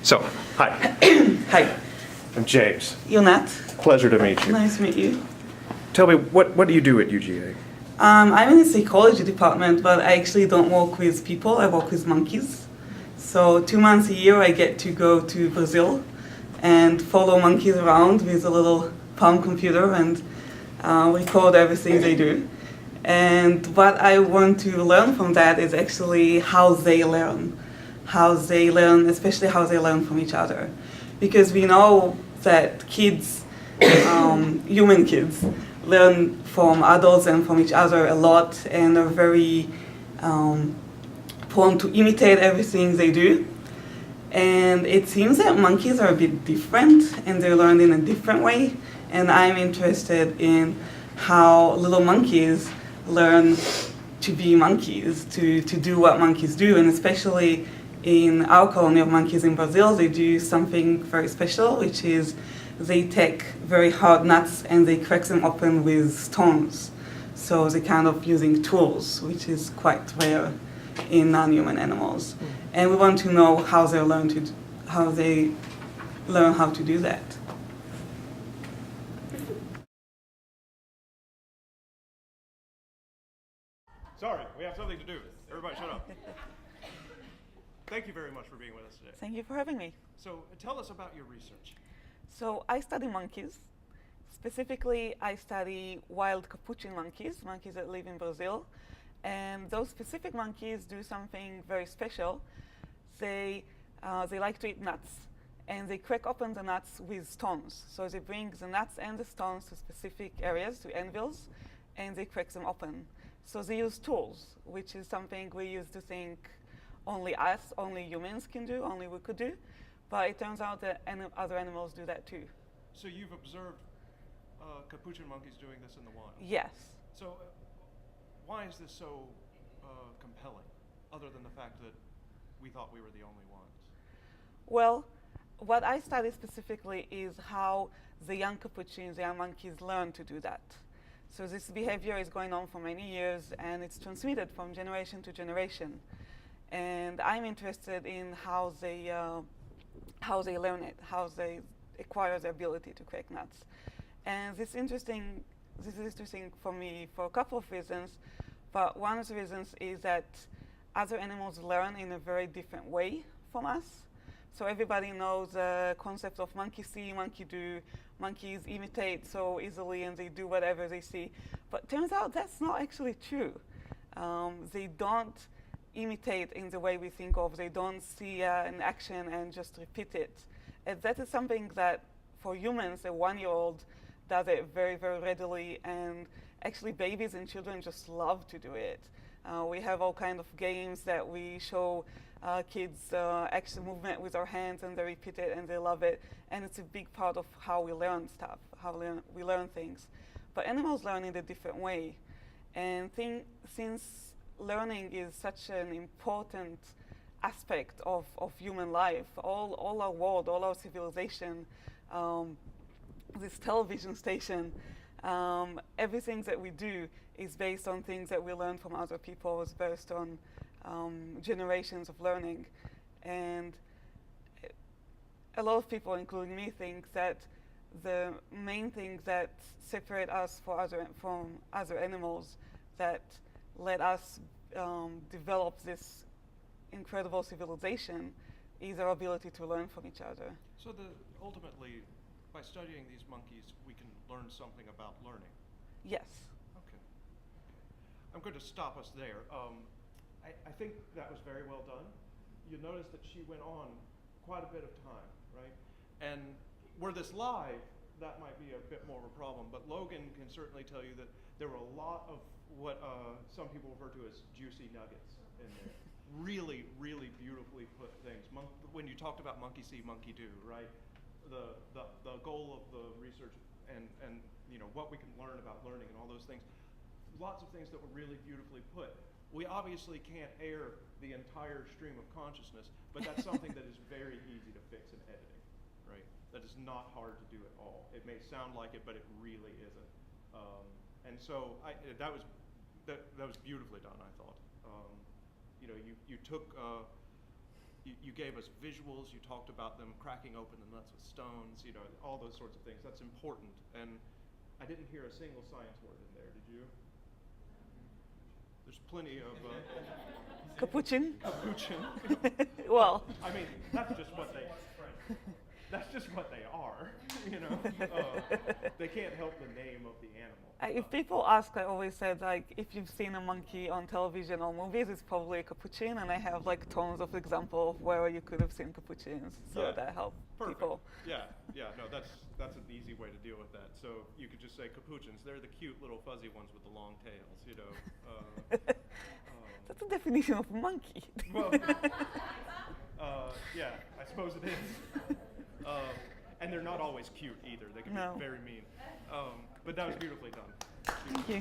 So, hi, Hi, I'm James. Yonat. Pleasure to meet you. Nice to meet you. Tell me, what do you do at UGA? I'm in the psychology department, but I actually don't work with people, I work with monkeys. So 2 months a year I get to go to Brazil and follow monkeys around with a little palm computer and record everything they do. And what I want to learn from that is actually how they learn. Especially how they learn from each other. Because we know that kids, human kids, learn from adults and from each other a lot and are very prone to imitate everything they do. And it seems that monkeys are a bit different and they learn in a different way. And I'm interested in how little monkeys learn to be monkeys, to do what monkeys do, and especially in our colony of monkeys in Brazil, they do something very special, which is they take very hard nuts and they crack them open with stones. So they're kind of using tools, which is quite rare in non-human animals. And we want to know how they learn how to do that. Sorry, we have something to do. Everybody shut up. Thank you very much for being with us today. Thank you for having me. So, tell us about your research. So I study monkeys. Specifically, I study wild capuchin monkeys, monkeys that live in Brazil. And those specific monkeys do something very special. They like to eat nuts. And they crack open the nuts with stones. So they bring the nuts and the stones to specific areas, to anvils, and they crack them open. So they use tools, which is something we used to think only humans can do, only we could do. But it turns out that other animals do that too. So, you've observed capuchin monkeys doing this in the wild? Yes. So, why is this so compelling, other than the fact that we thought we were the only ones? Well, what I study specifically is how the young capuchins, the young monkeys, learn to do that. So this behavior is going on for many years, and it's transmitted from generation to generation. And I'm interested in how they learn it, how they acquire the ability to crack nuts. And this is interesting for me for a couple of reasons. But one of the reasons is that other animals learn in a very different way from us. So everybody knows the concept of monkey see, monkey do. Monkeys imitate so easily and they do whatever they see. But turns out that's not actually true. They don't imitate in the way we think of. They don't see an action and just repeat it. And that is something that for humans, a 1-year-old does it very, very readily. And actually babies and children just love to do it. We have all kinds of games that we show kids action movement with our hands, and they repeat it and they love it. And it's a big part of how we learn stuff, we learn things. But animals learn in a different way. And since learning is such an important aspect of human life, all our world, all our civilization, this television station, everything that we do is based on things that we learn from other people, is based on generations of learning. And a lot of people, including me, think that the main thing that separate us from other animals, that let us develop this incredible civilization, is our ability to learn from each other. So, ultimately, by studying these monkeys, we can learn something about learning. Yes. Okay. I'm going to stop us there. I think that was very well done. You notice that she went on quite a bit of time, right? And were this live, that might be a bit more of a problem. But Logan can certainly tell you that there were a lot of what some people refer to as juicy nuggets in there. Really, really beautifully put things. When you talked about monkey see, monkey do, right? The goal of the research and what we can learn about learning and all those things. Lots of things that were really beautifully put. We obviously can't air the entire stream of consciousness, but that's something that is very easy to fix in editing, right? That is not hard to do at all. It may sound like it, but it really isn't. And so that was beautifully done, I thought. You took you gave us visuals. You talked about them cracking open the nuts with stones. You know, all those sorts of things. That's important. And I didn't hear a single science word in there. Did you? There's plenty of Capuchin? capuchin. Well, I mean, that's just what they. That's just what they are. You know, they can't help the name of the animal. if people ask, I always said, like, if you've seen a monkey on television or movies, it's probably a capuchin, and I have like tons of examples of where you could have seen capuchins, so Yeah. that help Perfect. people. Yeah, no, that's an easy way to deal with that. So you could just say capuchins. They're the cute little fuzzy ones with the long tails. You know. That's a definition of monkey. Well, yeah, I suppose it is. And they're not always cute either. They can No. be very mean. But that was beautifully done. Thank you.